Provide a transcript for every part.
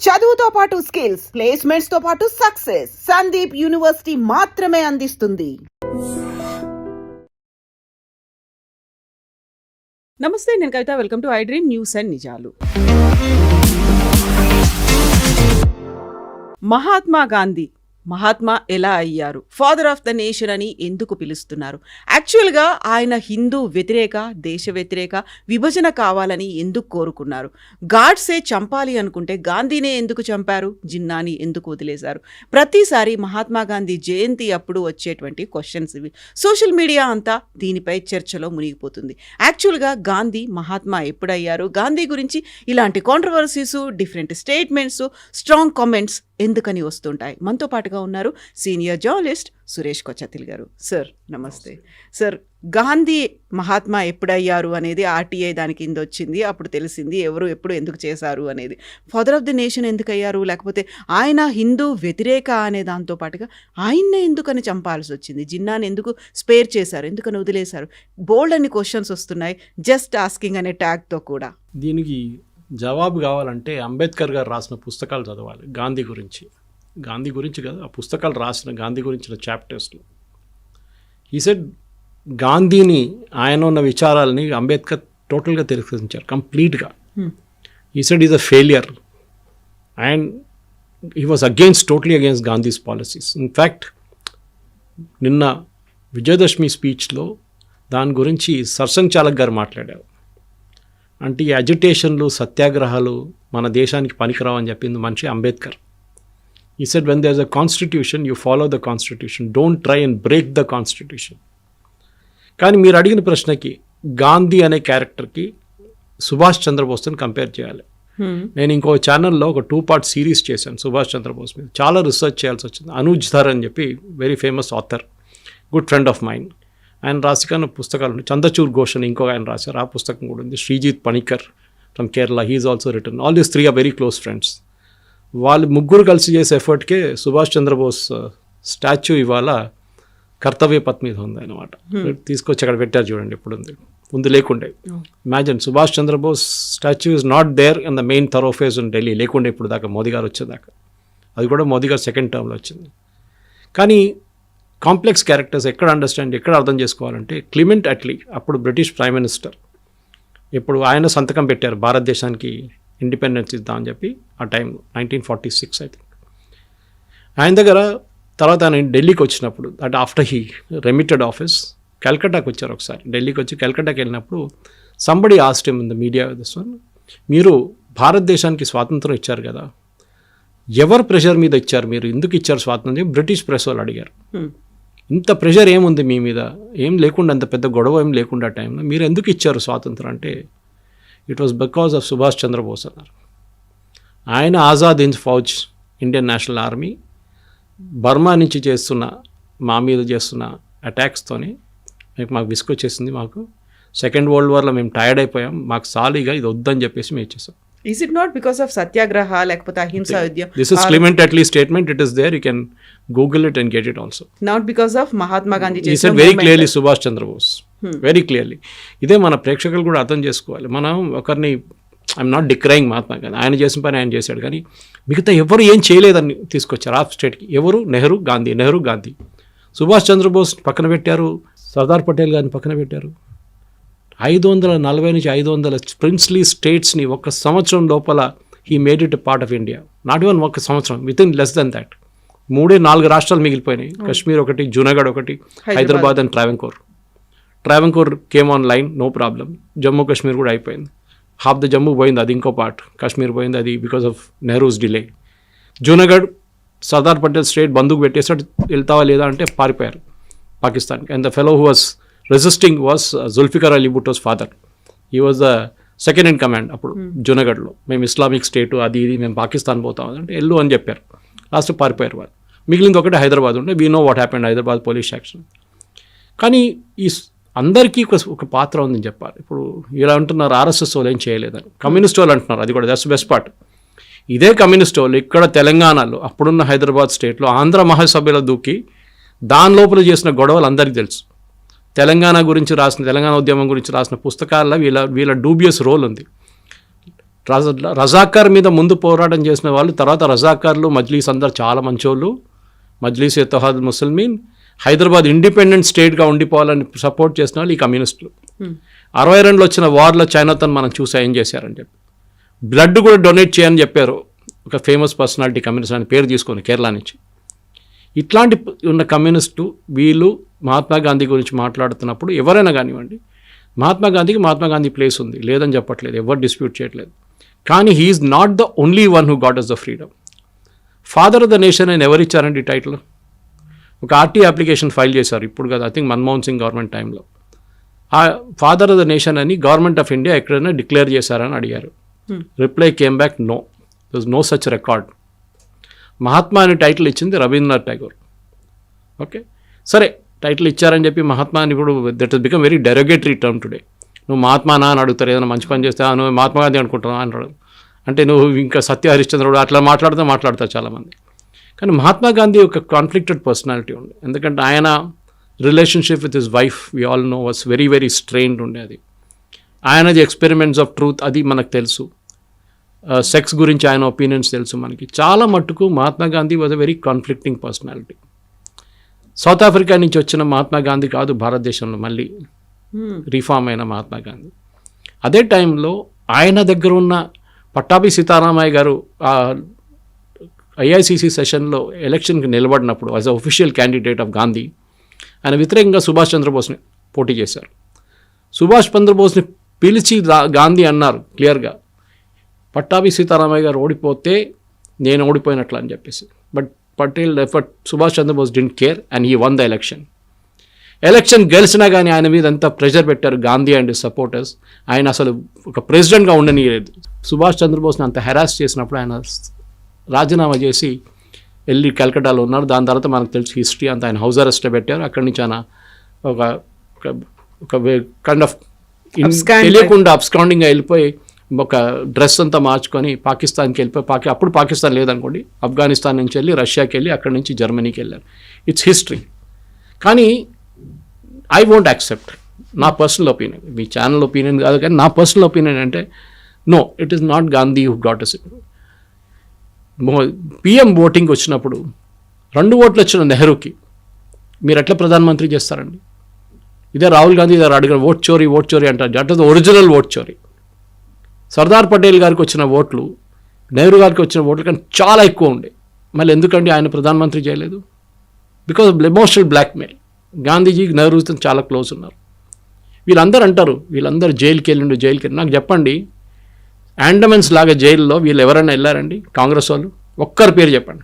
చదువుతో పాటు skills, placements తో పాటు సక్సెస్ సందీప్ యూనివర్సిటీ మాత్రమే అందిస్తుంది. నమస్తే, నేను Kavitha. Welcome to I dream news and నిజాలు. మహాత్మా ఎలా అయ్యారు? ఫాదర్ ఆఫ్ ద నేషన్ అని ఎందుకు పిలుస్తున్నారు? యాక్చువల్గా ఆయన హిందూ వ్యతిరేక, దేశ వ్యతిరేక, విభజన కావాలని ఎందుకు కోరుకున్నారు? గాడ్సే చంపాలి అనుకుంటే గాంధీనే ఎందుకు చంపారు? జిన్నాని ఎందుకు వదిలేశారు? ప్రతిసారి మహాత్మా గాంధీ జయంతి అప్పుడు వచ్చేటువంటి క్వశ్చన్స్ ఇవి. సోషల్ మీడియా అంతా దీనిపై చర్చలో మునిగిపోతుంది. యాక్చువల్గా గాంధీ మహాత్మా ఎప్పుడయ్యారు? గాంధీ గురించి ఇలాంటి controversies, different statements, strong comments ఎందుకని వస్తుంటాయి? మనతో పాటుగా ఉన్నారు సీనియర్ జర్నలిస్ట్ సురేష్ కొచ్చతిల్ గారు. సార్ నమస్తే. సార్, గాంధీ మహాత్మా ఎప్పుడయ్యారు అనేది ఆర్టీఐ దాని కింద వచ్చింది. అప్పుడు తెలిసింది ఎవరు ఎప్పుడు ఎందుకు చేశారు అనేది. ఫాదర్ ఆఫ్ ది నేషన్ ఎందుకు అయ్యారు? లేకపోతే ఆయన హిందూ వ్యతిరేక అనే దాంతో పాటుగా ఆయన్నే ఎందుకని చంపాల్సి వచ్చింది? జిన్నాని ఎందుకు స్పేర్ చేశారు? ఎందుకని వదిలేశారు? బోల్డ్ అన్ని క్వశ్చన్స్ వస్తున్నాయి, జస్ట్ ఆస్కింగ్ అనే ట్యాగ్తో కూడా. దీనికి జవాబు కావాలంటే అంబేద్కర్ గారు రాసిన పుస్తకాలు చదవాలి గాంధీ గురించి కదా, ఆ పుస్తకాలు రాసిన గాంధీ గురించిన చాప్టర్స్లో ఈ సెడ్ గాంధీని, ఆయన ఉన్న విచారాలని అంబేద్కర్ టోటల్గా తిరస్కరించారు కంప్లీట్గా. ఈ said is a failure and he was totally against Gandhi's policies. In fact నిన్న విజయదశమి స్పీచ్లో దాని గురించి సర్సంగ్ చాలక్ గారు మాట్లాడారు. అంటే ఈ అజిటేషన్లు, సత్యాగ్రహాలు మన దేశానికి పనికిరావని చెప్పింది మనిషి Ambedkar. He said when there is a constitution, you follow the constitution, don't try and break the constitution. కానీ మీరు అడిగిన ప్రశ్నకి గాంధీ అనే క్యారెక్టర్కి సుభాష్ చంద్రబోస్ని కంపేర్ చేయాలి. నేను ఇంకో ఛానల్లో ఒక 2-part సిరీస్ చేశాను సుభాష్ చంద్రబోస్ మీద. చాలా రీసెర్చ్ చేయాల్సి వచ్చింది. అనూజ్ ధర్ అని చెప్పి very famous author, good friend of mine, ఆయన రాసిన పుస్తకాలు ఉన్నాయి. చంద్రచూర్ ఘోష్ అని ఇంకో ఆయన రాశారు, ఆ పుస్తకం కూడా ఉంది. Sreejith Panicker from Kerala, he's also written. All these 3 are very close friends. వాళ్ళు ముగ్గురు కలిసి చేసే ఎఫర్ట్కే సుభాష్ చంద్రబోస్ స్టాచ్యూ ఇవాళ కర్తవ్య పథ్ మీద ఉంది అనమాట. తీసుకొచ్చి అక్కడ పెట్టారు చూడండి, ఇప్పుడు ఉంది, ముందు లేకుండే. Imagine, Subhash Chandra Bose statue is not there in the main thoroughfare in Delhi, లేకుండే ఇప్పుడు దాకా, మోదీ గారు వచ్చేదాకా. అది కూడా మోదీ గారు సెకండ్ టర్మ్లో వచ్చింది. కానీ కాంప్లెక్స్ క్యారెక్టర్స్ ఎక్కడ అర్థం చేసుకోవాలంటే క్లిమెంట్ అట్లీ, అప్పుడు బ్రిటిష్ ప్రైమ్ మినిస్టర్, ఇప్పుడు ఆయన సంతకం పెట్టారు భారతదేశానికి ఇండిపెండెన్స్ ఇద్దామని చెప్పి ఆ టైంలో 1946 ఐ థింక్. ఆయన దగ్గర తర్వాత ఆయన ఢిల్లీకి వచ్చినప్పుడు, that after he remitted office, కల్కట్టాకి వచ్చారు ఒకసారి. ఢిల్లీకి వచ్చి కల్కట్టాకి వెళ్ళినప్పుడు somebody asked him in the media this one, మీరు భారతదేశానికి స్వాతంత్రం ఇచ్చారు కదా, ఎవరు ప్రెషర్ మీద ఇచ్చారు, మీరు ఎందుకు ఇచ్చారు స్వాతంత్రం? బ్రిటిష్ ప్రెస్ వాళ్ళు అడిగారు. ఇంత ప్రెషర్ ఏముంది మీ మీద, ఏం లేకుండా, అంత పెద్ద గొడవ ఏం లేకుండా టైంలో మీరు ఎందుకు ఇచ్చారు స్వాతంత్రం అంటే, it was because of Subhash Chandrabose అన్నారు. ఆయన Azad Hind Fauj, Indian National Army, Burma నుంచి మా మీద చేస్తున్న అటాక్స్తోని మాకు విసుకొచ్చేసింది. మాకు సెకండ్ వరల్డ్ వార్లో మేము టైర్డ్ అయిపోయాం, మాకు సాలీగా ఇది వద్దని చెప్పేసి మేము ఇచ్చేసాం. Is it not because of సత్యాగ్రహ లేకపోతే అహింసా యుద్ధం? This is Clement Attlee's statement. It is there. You can Google it and get it also. Not because of Mahatma Gandhi చేసిన. He said very clearly Subhash Chandrabose, very clearly. ఇదే మన ప్రేక్షకులు కూడా అర్థం చేసుకోవాలి. మనం ఒకరిని, I'm not decrying Mahatma Gandhi, ఆయన చేసిన పని ఆయన చేశాడు, కానీ మిగతా ఎవరు ఏం చేయలేదని తీసుకొచ్చారు ఆ స్టేట్కి. ఎవరు? నెహ్రూ గాంధీ. సుభాష్ చంద్రబోస్ పక్కన పెట్టారు, సర్దార్ పటేల్ గారిని పక్కన పెట్టారు. 540 నుంచి 500 ప్రిన్స్లీ స్టేట్స్ని ఒక సంవత్సరం లోపల he made it a part of India. Not even ఒక సంవత్సరం, within less than that 3-4 రాష్ట్రాలు మిగిలిపోయినాయి. కశ్మీర్ ఒకటి, జూనాగఢ్ ఒకటి, Hyderabad and Travancore came on line, no problem. Jammu Kashmir కూడా అయిపోయింది. హాఫ్ ద జమ్మూ పోయింది, అది ఇంకో పార్ట్. కాశ్మీర్ పోయింది, అది because of Nehru's delay. Junagadh Sardar Patel state బందూకు పెట్టేసాడు, వెళ్తావా లేదా అంటే పారిపోయారు పాకిస్తాన్కి. And the fellow who was resisting was Zulfikar Ali Bhutto's father. He was the second in command అప్పుడు జూనాగఢ్లో. మేము ఇస్లామిక్ స్టేటు అది ఇది, మేము పాకిస్తాన్ పోతాం అంటే వెళ్ళు అని చెప్పారు. లాస్ట్ పారిపోయారు వాళ్ళు. మిగిలింది ఒకటి హైదరాబాద్ ఉంటే, we know what happened Hyderabad police action. కానీ ఈ అందరికీ ఒక పాత్ర ఉందని చెప్పాలి. ఇప్పుడు ఇలా అంటున్నారు ఆర్ఎస్ఎస్ వాళ్ళు ఏం చేయలేదని, కమ్యూనిస్ట్ వాళ్ళు అంటున్నారు, అది కూడా దట్స్ బెస్ట్ పార్ట్. ఇదే కమ్యూనిస్ట్ వాళ్ళు ఇక్కడ తెలంగాణలో, అప్పుడున్న హైదరాబాద్ స్టేట్లో ఆంధ్ర మహాసభలో దూకి దాని లోపల చేసిన గొడవలు అందరికీ తెలుసు. తెలంగాణ ఉద్యమం గురించి రాసిన పుస్తకాల్లో వీళ్ళ డూబియస్ రోల్ ఉంది. రజాకార్ మీద ముందు పోరాటం చేసిన వాళ్ళు, తర్వాత రజాకార్లు మజ్లీస్ అందరు చాలా మంచోళ్ళు. మజ్లీస్ ఇత్తహాద్ ముస్లిమీన్ హైదరాబాద్ ఇండిపెండెంట్ స్టేట్గా ఉండిపోవాలని సపోర్ట్ చేసిన వాళ్ళు ఈ కమ్యూనిస్టులు. 62లో వచ్చిన వార్లో చైనాతో మనం చూసా ఏం చేశారని చెప్పి. బ్లడ్ కూడా డొనేట్ చేయని చెప్పారు ఒక ఫేమస్ పర్సనాలిటీ కమ్యూనిస్ట్ అని పేరు తీసుకొని కేరళ నుంచి. ఇట్లాంటి ఉన్న కమ్యూనిస్టు వీళ్ళు మహాత్మా గాంధీ గురించి మాట్లాడుతున్నప్పుడు ఎవరైనా కానివ్వండి, మహాత్మా గాంధీ ప్లేస్ ఉంది, లేదని చెప్పట్లేదు, ఎవరు డిస్ప్యూట్ చేయట్లేదు. కానీ he's not the only one who got us the freedom. Father of the nation అని ఎవరు ఇచ్చారండి టైటిల్? ఒక ఆర్టీ అప్లికేషన్ ఫైల్ చేశారు ఇప్పుడు కదా, I think Manmohan Singh government టైంలో. ఆ ఫాదర్ ఆఫ్ ద నేషన్ అని గవర్నమెంట్ ఆఫ్ ఇండియా ఎక్కడైనా డిక్లేర్ చేశారని అడిగారు. Reply came back no, there is no such record. Mahatma అనే టైటిల్ ఇచ్చింది రవీంద్రనాథ్ ఠాగూర్. ఓకే, సరే టైటిల్ ఇచ్చారని చెప్పి మహాత్మా అని ఇప్పుడు that is become very derogatory term today. నువ్వు మహాత్మానా అని అడుగుతారు, ఏదైనా మంచి పని చేస్తే నువ్వు మహాత్మా గాంధీ అనుకుంటున్నావు అంటాడు. అంటే నువ్వు ఇంకా సత్య హరిశ్చంద్రుడు అట్లా మాట్లాడతారు చాలామంది. కానీ మహాత్మా గాంధీ ఒక కాన్ఫ్లిక్టెడ్ పర్సనాలిటీ ఉంది. ఎందుకంటే ఆయన relationship with his wife we all know was very very strained ఉండేది. ఆయనది ఎక్స్పెరిమెంట్స్ ఆఫ్ ట్రూత్ అది మనకు తెలుసు. సెక్స్ గురించి ఆయన ఒపీనియన్స్ తెలుసు మనకి. చాలా మట్టుకు Mahatma Gandhi was a very conflicting personality. South Africa నుంచి వచ్చిన మహాత్మా గాంధీ కాదు భారతదేశంలో మళ్ళీ రీఫార్మ్ అయిన మహాత్మా గాంధీ. అదే టైంలో ఆయన దగ్గర ఉన్న పట్టాభి సీతారామయ్య గారు ఐఐసిసి సెషన్లో ఎలక్షన్కి నిలబడినప్పుడు as a official candidate of Gandhi ఆయన వ్యతిరేకంగా సుభాష్ చంద్రబోస్ని పోటీ చేశారు. సుభాష్ చంద్రబోస్ని పిలిచి గాంధీ అన్నారు క్లియర్గా, పట్టాభి సీతారామయ్య గారు ఓడిపోతే నేను ఓడిపోయినట్లు అని చెప్పేసి. But Subhash Chandrabose didn't care and he won the election గెలిచినా కానీ ఆయన మీద అంతా ప్రెషర్ పెట్టారు గాంధీ అండ్ సపోర్టర్స్. ఆయన అసలు ఒక ప్రెసిడెంట్గా ఉండనియలేదు. సుభాష్ చంద్రబోస్ని అంత హెరాస్ చేసినప్పుడు ఆయన రాజీనామా చేసి వెళ్ళి కలకట్టాలో ఉన్నారు. దాని తర్వాత మనకు తెలుసు హిస్టరీ అంతా, ఆయన హౌస్ అరెస్ట్లో పెట్టారు. అక్కడి నుంచి ఆయన ఒక కైండ్ ఆఫ్ తెలియకుండా అబ్స్కాండింగ్గా వెళ్ళిపోయి ఒక డ్రెస్ అంతా మార్చుకొని పాకిస్తాన్కి వెళ్ళిపోయి, అప్పుడు పాకిస్తాన్ లేదనుకోండి, ఆఫ్ఘనిస్తాన్ నుంచి వెళ్ళి రష్యాకి వెళ్ళి అక్కడి నుంచి జర్మనీకి వెళ్ళారు. It's history. కానీ ఐ వోంట్ యాక్సెప్ట్, నా పర్సనల్ ఒపీనియన్, మీ ఛానల్ ఒపీనియన్ కాదు కానీ నా పర్సనల్ ఒపీనియన్ అంటే no, it is not Gandhi who got us. PM voting వచ్చినప్పుడు 2 ఓట్లు వచ్చిన నెహ్రూకి మీరు ఎట్లా ప్రధానమంత్రి చేస్తారండి? ఇదే రాహుల్ గాంధీ గారు అడిగిన ఓట్ చోరీ అంటారు. దట్ ఈస్ ఒరిజినల్ ఓట్ చోరీ. సర్దార్ పటేల్ గారికి వచ్చిన ఓట్లు నెహ్రూ గారికి వచ్చిన ఓట్లు కానీ చాలా ఎక్కువ ఉండే. మళ్ళీ ఎందుకండి ఆయన ప్రధానమంత్రి చేయలేదు? Because of emotional blackmail. Gandhiji నెహ్రూతో చాలా క్లోజ్ ఉన్నారు. వీళ్ళందరూ అంటారు వీళ్ళందరూ జైలుకి వెళ్ళి. నాకు చెప్పండి, అండమన్స్ లాగా జైల్లో వీళ్ళు ఎవరైనా వెళ్ళారండి కాంగ్రెస్ వాళ్ళు? ఒక్కరి పేరు చెప్పండి.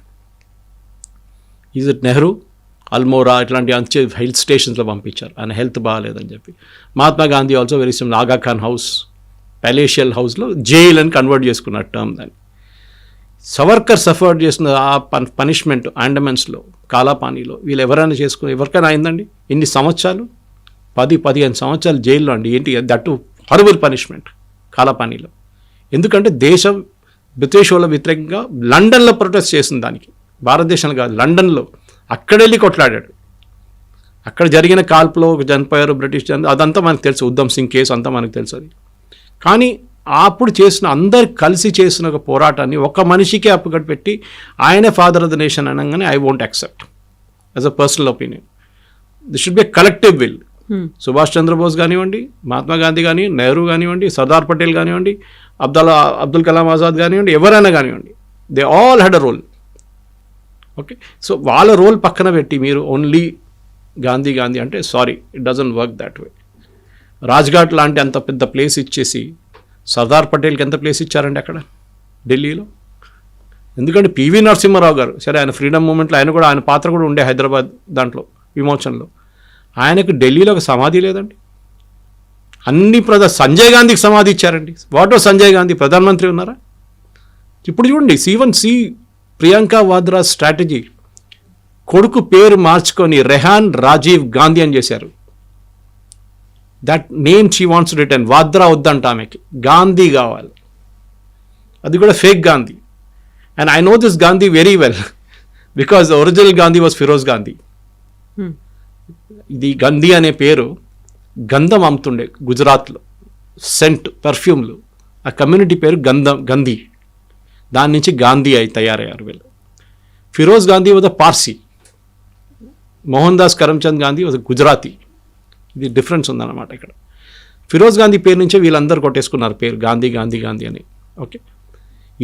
ఈజ్ ఇట్ నెహ్రూ, అల్మోరా ఇట్లాంటి అంచే హిల్ స్టేషన్స్లో పంపించారు ఆయన హెల్త్ బాగాలేదని చెప్పి. Mahatma Gandhi also very SIM ఆగా ఖాన్ హౌస్, ప్యాలేషియల్ హౌస్లో జైల్ అని కన్వర్ట్ చేసుకున్నారు టర్మ్ దాన్ని. సవర్కర్ సఫర్ చేసిన ఆ పనిష్మెంట్ అండమన్స్లో కాలాపానీలో వీళ్ళు ఎవరైనా ఎవరికైనా అయిందండి? ఎన్ని సంవత్సరాలు? 10-15 సంవత్సరాలు జైల్లో అండి. ఏంటి దట్టు హారబుల్ పనిష్మెంట్ కాలాపానీలో. ఎందుకంటే దేశం బ్రిటిష్ వాళ్ళ వ్యతిరేకంగా లండన్లో ప్రొటెస్ట్ చేసింది దానికి, భారతదేశంలో కాదు లండన్లో. అక్కడెళ్ళి కొట్లాడాడు. అక్కడ జరిగిన కాల్పులో చనిపోయారు బ్రిటిష్ అదంతా మనకు తెలుసు. ఉద్దమ్ సింగ్ కేసు అంతా మనకు తెలుసు అది. కానీ అప్పుడు చేసిన అందరు కలిసి చేసిన ఒక పోరాటాన్ని ఒక మనిషికే అప్పుకట్టు పెట్టి ఆయనే ఫాదర్ ఆఫ్ ద నేషన్ అనగానే I won't accept as a personal opinion. This should be a collective will. Subhash Chandrabose కానివ్వండి, మహాత్మా గాంధీ కానివ్వండి, నెహ్రూ కానివ్వండి, సర్దార్ పటేల్ కానివ్వండి, అబ్దుల్ కలాం ఆజాద్ కానివ్వండి, ఎవరైనా కానివ్వండి, they all had a role. Okay, so వాళ్ళ రోల్ పక్కన పెట్టి మీరు ఓన్లీ గాంధీ అంటే sorry, it doesn't work that way. Rajghat లాంటి అంత పెద్ద ప్లేస్ ఇచ్చేసి సర్దార్ పటేల్కి ఎంత ప్లేస్ ఇచ్చారండి అక్కడ ఢిల్లీలో? ఎందుకంటే పివి నరసింహారావు గారు, సరే ఆయన ఫ్రీడమ్ మూమెంట్లో ఆయన పాత్ర కూడా ఉండే హైదరాబాద్ దాంట్లో విమోచనలో. ఆయనకు ఢిల్లీలో ఒక సమాధి లేదండి. అన్ని సంజయ్ గాంధీకి సమాధి ఇచ్చారండి. What was Sanjay Gandhi? ప్రధానమంత్రి ఉన్నారా? ఇప్పుడు చూడండి, సి ప్రియాంక వాద్రా స్ట్రాటజీ, కొడుకు పేరు మార్చుకొని రెహాన్ రాజీవ్ గాంధీ అని చేశారు. That name she wants return. Vadra వద్దంట ఆమెకి, గాంధీ కావాలి. అది కూడా fake Gandhi. And I know this Gandhi very well because the original Gandhi was Feroze Gandhi. ఇది గంధీ అనే పేరు గంధం అమ్ముతుండే గుజరాత్లో, సెంట్ పర్ఫ్యూమ్లు. ఆ కమ్యూనిటీ పేరు గంధీ. దాని నుంచి గాంధీ తయారయ్యారు వీళ్ళు. Feroze Gandhi was Parsi, Mohandas Karamchand Gandhi was Gujarati. ఇది డిఫరెన్స్ ఉందన్నమాట ఇక్కడ. ఫిరోజ్ గాంధీ పేరు నుంచే వీళ్ళందరూ కొట్టేసుకున్నారు పేరు గాంధీ గాంధీ గాంధీ అని. ఓకే,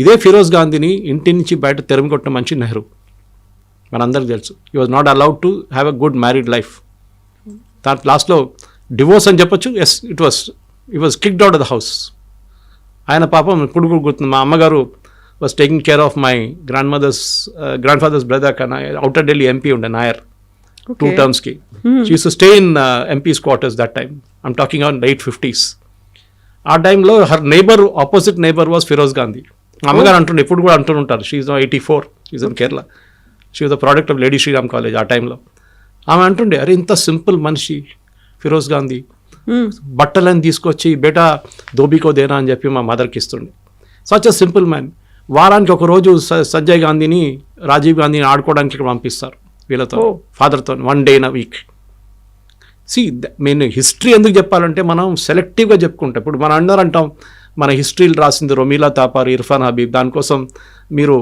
ఇదే ఫిరోజ్ గాంధీని ఇంటి నుంచి బయట తెరమి కొట్టిన మనిషి నెహ్రూ, మనందరికీ తెలుసు. He was not allowed to have a good married life. దాని లాస్ట్లో డివోర్స్ అని చెప్పొచ్చు. Yes, it was kicked out of the house. ఆయన పాపం ఇప్పుడు కూడా గుర్తుంది, మా అమ్మగారు was taking care of my grand father's brother కన్నా అవుటర్ ఢిల్లీ ఎంపీ ఉండే Nair 2 terms ki. She used to stay in MP's quarters that time. I'm talking on late 50s. ఆ టైంలో her opposite neighbor was Firoz Gandhi. అమ్మగారు అంటుండే, ఇప్పుడు కూడా అంటుంటారు. She is 84, she is in Kerala. She was the product of lady Shriram college ఆ టైంలో. ఆమె అంటుండే, అరే ఇంత సింపుల్ మనిషి ఫిరోజ్ గాంధీ, బట్టలని తీసుకొచ్చి బేటా దోబీకో దేనా అని చెప్పి మా మదర్కి ఇస్తుండే. Such a simple man. వారానికి ఒక రోజు సంజయ్ గాంధీని, రాజీవ్ గాంధీని ఆడుకోవడానికి ఇక్కడ పంపిస్తారు వీళ్ళతో, ఫాదర్తో, 1 day in a week. నేను హిస్టరీ ఎందుకు చెప్పాలంటే మనం సెలెక్టివ్గా చెప్పుకుంటాం. ఇప్పుడు మనం అందరూ అంటాం మన హిస్టరీలు రాసింది రొమీలా తాపార్, ఇర్ఫాన్ హబీబ్, దానికోసం మీరు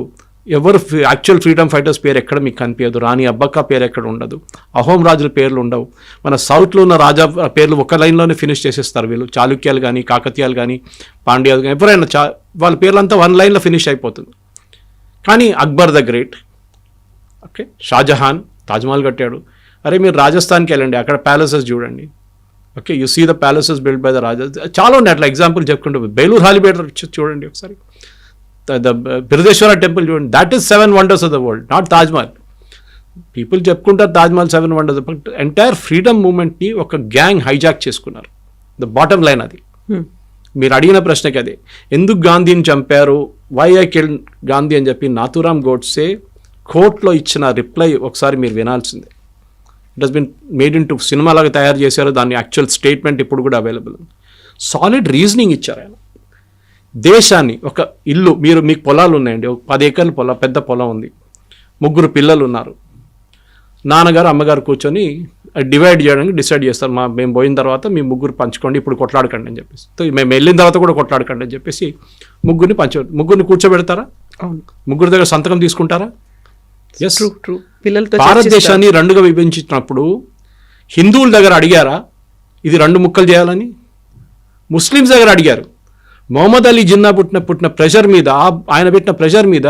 ఎవరు యాక్చువల్ ఫ్రీడమ్ ఫైటర్స్ పేరు ఎక్కడ మీకు కనిపించదు. రాణి అబ్బక్క పేరు ఎక్కడ ఉండదు, అహోం రాజుల పేర్లు ఉండవు. మన సౌత్లో ఉన్న రాజా పేర్లు ఒక లైన్లోనే ఫినిష్ చేసేస్తారు వీళ్ళు. చాళుక్యాలు కానీ, కాకతీయాలు కానీ, పాండ్యాలు కానీ, ఎవరైనా వాళ్ళ పేర్లంతా 1 lineలో ఫినిష్ అయిపోతుంది. కానీ Akbar the great, okay, Shahjahan Taj Mahal కట్టాడు. అరే మీరు రాజస్థాన్కి వెళ్ళండి, అక్కడ ప్యాలెసెస్ చూడండి. Okay, you see the palaces build by the raja. చాలా ఉన్నాయి అట్లా ఎగ్జాంపుల్ చెప్పుకుంటూ. బేలూర్ హాలిబేట్ చూడండి ఒకసారి, ద బిరుదేశ్వర టెంపుల్ చూడండి. That is 7 wonders of the world, not Taj Mahal. People చెప్పుకుంటారు Taj Mahal 7 wonders, but entire freedom మూమెంట్ని ఒక గ్యాంగ్ హైజాక్ చేసుకున్నారు. ద బాటమ్ లైన్ అది. మీరు అడిగిన ప్రశ్నకి అదే, ఎందుకు గాంధీని చంపారు, వై ఐ కిల్డ్ గాంధీ అని చెప్పి నాథూరామ్ గోడ్సే కోర్టులో ఇచ్చిన రిప్లై ఒకసారి మీరు వినాల్సిందే. It has been made into cinema లాగా తయారు చేశారు. దాని యాక్చువల్ స్టేట్మెంట్ ఇప్పుడు కూడా అవైలబుల్. సాలిడ్ రీజనింగ్ ఇచ్చారు ఆయన. దేశాన్ని, ఒక ఇల్లు, మీకు పొలాలు ఉన్నాయండి, 10 acres పొలం, పెద్ద పొలం ఉంది, 3 పిల్లలు ఉన్నారు. నాన్నగారు అమ్మగారు కూర్చొని డివైడ్ చేయడానికి డిసైడ్ చేస్తారు. మేము పోయిన తర్వాత మీ 3 పంచుకోండి, ఇప్పుడు కొట్లాడకండి అని చెప్పేసి. మేము వెళ్ళిన తర్వాత కూడా కొట్లాడకండి అని చెప్పేసి 3 కూర్చోబెడతారా? 3 దగ్గర సంతకం తీసుకుంటారా? Yes, true. పిల్లలతో భారతదేశాన్ని 2గా విభజించినప్పుడు హిందువుల దగ్గర అడిగారా ఇది 2 ముక్కలు చేయాలని? ముస్లిమ్స్ దగ్గర అడిగారు. మొహమ్మద్ అలీ జిన్నా పుట్టిన ప్రెషర్ మీద, ఆయన పెట్టిన ప్రెషర్ మీద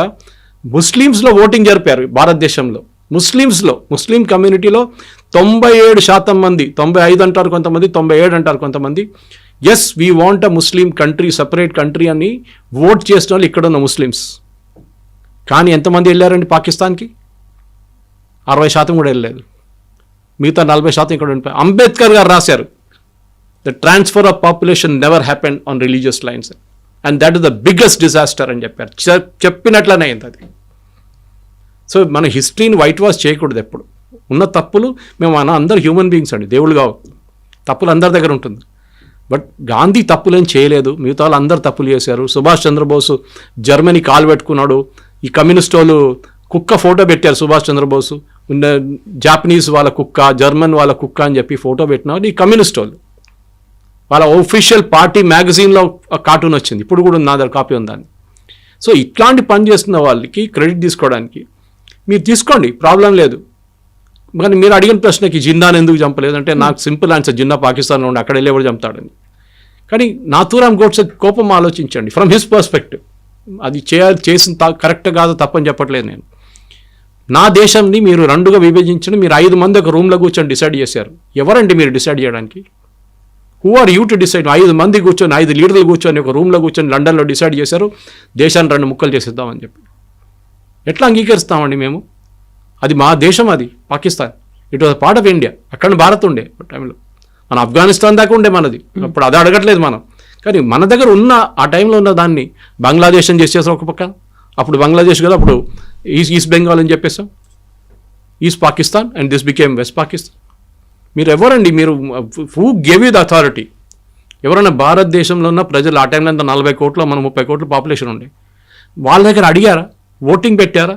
ముస్లిమ్స్లో ఓటింగ్ జరిపారు భారతదేశంలో. ముస్లిం కమ్యూనిటీలో 97% మంది, 95 అంటారు కొంతమంది, 97 అంటారు కొంతమంది, yes we want a Muslim country, separate country అని ఓట్ చేసిన వాళ్ళు ఇక్కడ ఉన్న ముస్లిమ్స్. కానీ ఎంతమంది వెళ్ళారండి పాకిస్తాన్కి? 60% కూడా వెళ్ళలేదు. మిగతా 40% ఇక్కడ ఉండిపోయి. అంబేద్కర్ గారు రాశారు, the transfer of population never happened on religious lines and that is the biggest disaster అని చెప్పారు. చెప్పినట్లనే అయింది అది. సో మన హిస్టరీని వైట్ వాష్ చేయకూడదు ఎప్పుడు. ఉన్న తప్పులు, మేము అందరు హ్యూమన్ బీయింగ్స్ అండి, దేవుళ్ళు కావు. తప్పులు అందరి దగ్గర ఉంటుంది. బట్ గాంధీ తప్పులేం చేయలేదు, మిగతా వాళ్ళు అందరు తప్పులు చేశారు. సుభాష్ చంద్రబోసు జర్మనీ కాలు పెట్టుకున్నాడు. ఈ కమ్యూనిస్ట్ వాళ్ళు కుక్క ఫోటో పెట్టారు సుభాష్ చంద్రబోసు, జాపనీస్ వాళ్ళ కుక్క, జర్మన్ వాళ్ళ కుక్క అని చెప్పి ఫోటో పెట్టినారు ఈ కమ్యూనిస్ట్ వాళ్ళు. వాళ్ళ ఒఫీషియల్ పార్టీ మ్యాగజైన్లో కార్టూన్ వచ్చింది, ఇప్పుడు కూడా నా దగ్గర కాపీ ఉందని. సో ఇట్లాంటి పని చేస్తున్న వాళ్ళకి క్రెడిట్ తీసుకోవడానికి మీరు తీసుకోండి, ప్రాబ్లం లేదు. కానీ మీరు అడిగిన ప్రశ్నకి జిన్నాను ఎందుకు చంపలేదు అంటే నాకు సింపుల్ ఆన్సర్, జిన్నా పాకిస్తాన్లో ఉండి అక్కడ వెళ్ళి ఎవరు చంపుతాడని. కానీ నాథూరామ్ గోడ్సే కోపం ఆలోచించండి ఫ్రమ్ హిస్ పర్స్పెక్టివ్. అది చేసిన కరెక్ట్ కాదు, తప్పని చెప్పట్లేదు నేను. నా దేశాన్ని మీరు 2గా విభజించండి, మీరు 5 మంది ఒక రూమ్లో కూర్చొని డిసైడ్ చేశారు. ఎవరండి మీరు డిసైడ్ చేయడానికి? Who are you to decide? 5 మంది కూర్చొని, 5 లీడర్లు కూర్చొని ఒక రూమ్లో కూర్చొని లండన్లో డిసైడ్ చేశారు దేశాన్ని 2 ముక్కలు చేసేద్దామని చెప్పి. ఎట్లా అంగీకరిస్తామండి మేము? అది మా దేశం, అది Pakistan. It was part of India. అక్కడ భారత్ ఉండే టైంలో, మన ఆఫ్ఘనిస్తాన్ దాకా ఉండే మనది. అప్పుడు అది అడగట్లేదు మనం. కానీ మన దగ్గర ఉన్న ఆ టైంలో ఉన్న దాన్ని బంగ్లాదేశ్ అని చేసేసాం ఒక పక్క. అప్పుడు బంగ్లాదేశ్ కదా, అప్పుడు ఈస్ట్ బెంగాల్ అని చెప్పేసాం, east Pakistan, and this became west Pakistan. మీరు ఎవరండి? మీరు who gave you the authority? ఎవరైనా భారతదేశంలో ఉన్న ప్రజలు ఆ టైంలో అంతా 40 కోట్లు, మన 30 కోట్ల పాపులేషన్ ఉండే వాళ్ళ దగ్గర అడిగారా? ఓటింగ్ పెట్టారా?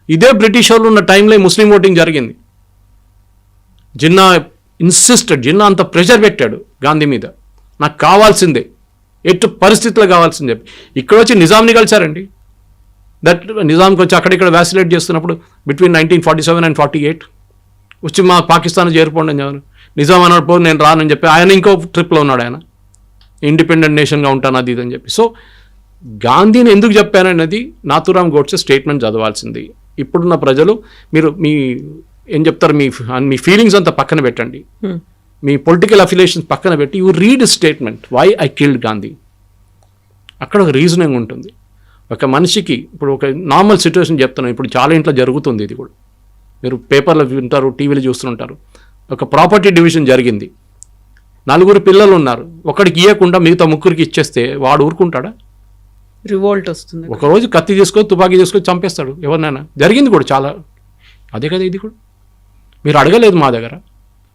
ఇదే బ్రిటిష్ వాళ్ళు ఉన్న టైంలో ముస్లిం ఓటింగ్ జరిగింది. జిన్నా అంత ప్రెషర్ పెట్టాడు గాంధీ మీద, నాకు కావాల్సిందే, ఎటు పరిస్థితులు కావాల్సింది చెప్పి ఇక్కడ వచ్చి నిజాంని కలిశారండి. దట్ నిజాంకి వచ్చి అక్కడిక్కడ వ్యాసిలేట్ చేస్తున్నప్పుడు బిట్వీన్ 1947 and 48 వచ్చి మా పాకిస్తాన్ చేరిపోండి అని చెప్పాను. నిజాం అన్నాడు పో నేను రానని చెప్పి ఆయన ఇంకో ట్రిప్లో ఉన్నాడు, ఆయన ఇండిపెండెంట్ నేషన్గా ఉంటాను అది ఇది అని చెప్పి. సో గాంధీని ఎందుకు చెప్పానన్నది నాథూరామ్ గోడ్సే స్టేట్మెంట్ చదవాల్సింది. ఇప్పుడున్న ప్రజలు మీరు ఏం చెప్తారు, మీ ఫీలింగ్స్ అంతా పక్కన పెట్టండి, మీ పొలిటికల్ అఫిలియేషన్స్ పక్కన పెట్టి you read statement why I killed Gandhi. అక్కడ ఒక రీజనింగ్ ఉంటుంది. ఒక మనిషికి ఇప్పుడు ఒక నార్మల్ సిచ్యువేషన్ చెప్తున్నాను, ఇప్పుడు చాలా ఇంట్లో జరుగుతుంది ఇది కూడా, మీరు పేపర్లో వింటారు, టీవీలో చూస్తుంటారు. ఒక ప్రాపర్టీ డివిజన్ జరిగింది, 4 పిల్లలు ఉన్నారు, ఒకడికి ఇవ్వకుండా మిగతా 3కి ఇచ్చేస్తే వాడు ఊరుకుంటాడా? రివోల్ట్ వస్తుంది. ఒకరోజు కత్తి తీసుకొని తుపాకీ తీసుకొని చంపేస్తాడు ఎవరినైనా. జరిగింది కూడా చాలా. అదే కదా ఇది కూడా. మీరు అడగలేదు మా దగ్గర.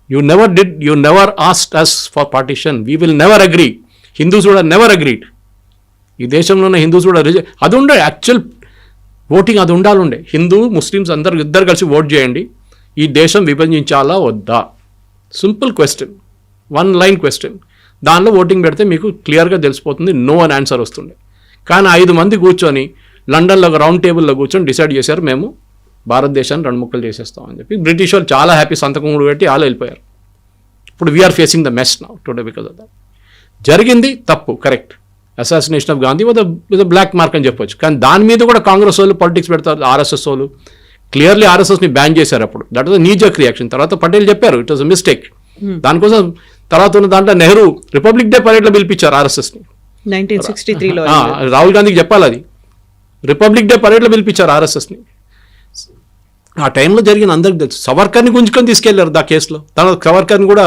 You never asked us for partition. We will never agree. Hindus కూడా నెవర్ అగ్రీడ్. ఈ దేశంలో ఉన్న హిందూస్ కూడా అది ఉండే యాక్చువల్ ఓటింగ్, అది ఉండాలండే. హిందూ ముస్లిమ్స్ ఇద్దరు కలిసి ఓట్ చేయండి, ఈ దేశం విభజించాలా వద్దా, సింపుల్ క్వశ్చన్, 1 line క్వశ్చన్. దానిలో ఓటింగ్ పెడితే మీకు క్లియర్గా తెలిసిపోతుంది, నో అని ఆన్సర్ వస్తుండే. కానీ 5 మంది కూర్చొని లండన్లో ఒక రౌండ్ టేబుల్లో కూర్చొని డిసైడ్ చేశారు, మేము భారతదేశాన్ని 2 ముక్కలు చేసేస్తామని చెప్పి. బ్రిటిష్ వాళ్ళు చాలా హ్యాపీ, సంతకం కూడా పెట్టి వాళ్ళు వెళ్ళిపోయారు. ఇప్పుడు we are facing the mess now today because of that. జరిగింది తప్పు, correct. Assassination of Gandhi with black mark అని చెప్పొచ్చు. కానీ దాని మీద కూడా కాంగ్రెస్ వాళ్ళు పాలిటిక్స్ పెడతారు, ఆర్ఎస్ఎస్ వాళ్ళు క్లియర్లీ ఆర్ఎస్ఎస్ని బ్యాన్ చేశారు అప్పుడు. That was knee-jerk reaction. తర్వాత పటేల్ చెప్పారు ఇట్ వాజ్ అ మిస్టేక్. దానికోసం తర్వాత ఉన్న దాంట్లో నెహ్రూ రిపబ్లిక్ డే పరేడ్లో పిలిపించారు ఆర్ఎస్ఎస్ని 1963లో. రాహుల్ గాంధీకి చెప్పాలి, అది రిపబ్లిక్ డే పరేడ్లో పిలిపించారు ఆర్ఎస్ఎస్ని. ఆ టైంలో జరిగిన అందరికి తెలుసు. సవర్కర్ని గుంజుకొని తీసుకెళ్లారు దా కేసులో. తర్వాత సవర్కర్ని కూడా